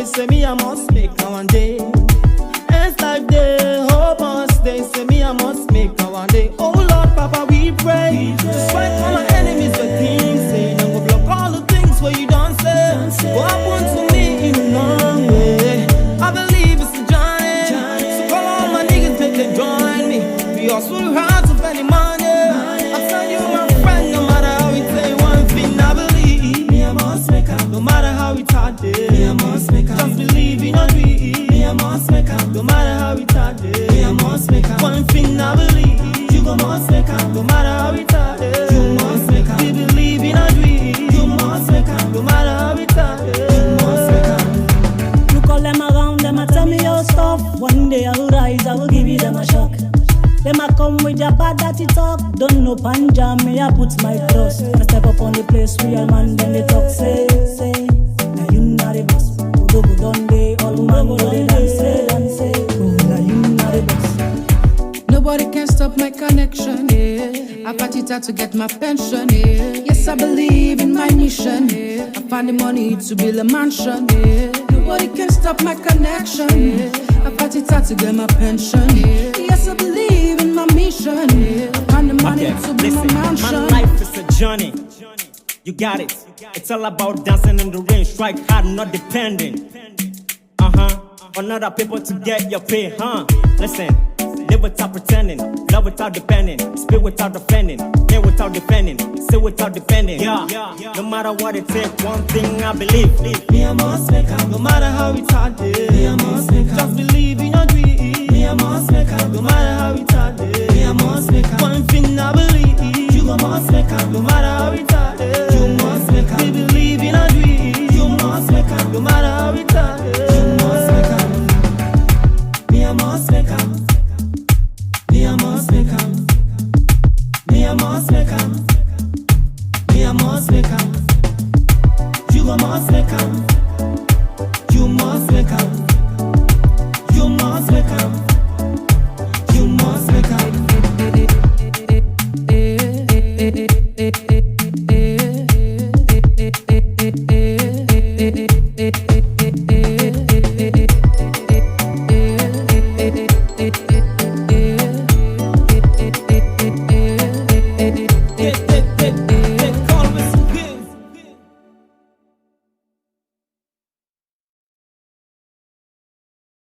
say me I must make a one day. It's life day, hope must stay. Say me I must make a one day. Oh Lord, Papa, we pray. Fight all my enemies with things say. Now go block all the things where you don't say. What happened to me in a long way? I believe it's a giant. So call all my niggas, make them join me. We hustle hard to spend the money. I'm telling you, my friend, no matter how we say one thing, I believe me I must make up. No matter how it's hard, me I must make up. Just believe in a dream. Me I must make up. No matter how it's hard, me I must make up. One thing I believe, you go must make up. No matter how it's hard, you must make up. We believe in a dream. You must make up. No matter how it's hard, you must make up. Look all them around, them a tell me your stuff. One day I will rise, I will give you them a shock. Them a come with their bad dirty talk. Don't know panja, me I put my trust. I step up on the place, real man, then they talk, say. Now you not the boss. Go done day, all man go they dance. Oh, now you not the boss. Nobody can stop my connection, yeah. I party time to get my pension, yeah. Yes, I believe in my mission, yeah. I find the money to build a mansion, yeah. Nobody can stop my connection, yeah. I party time to get my pension, yeah. Yes, I believe in my mission, yeah. I find the money to build my mansion. My life is a journey. You got it. It's all about dancing in the rain. Strike hard, not depending. On other people to get your pay, Listen, live without pretending, love without depending, speak without defending, hear without defending, see without defending. Yeah. No matter what it takes, one thing I believe. Me I must make up. No matter how it's hard, me I must make up. Just believe in your dream. Me I must make up. No matter how it's hard, me I must make up. One thing I believe, you must make up. No matter how it's hard, you must make up. We believe in a dream. You must make up. No matter how it's hard, you must make up. Me I must make up. Me I must make up. Me I must make up. Me I must make up. You must make up. You must make up.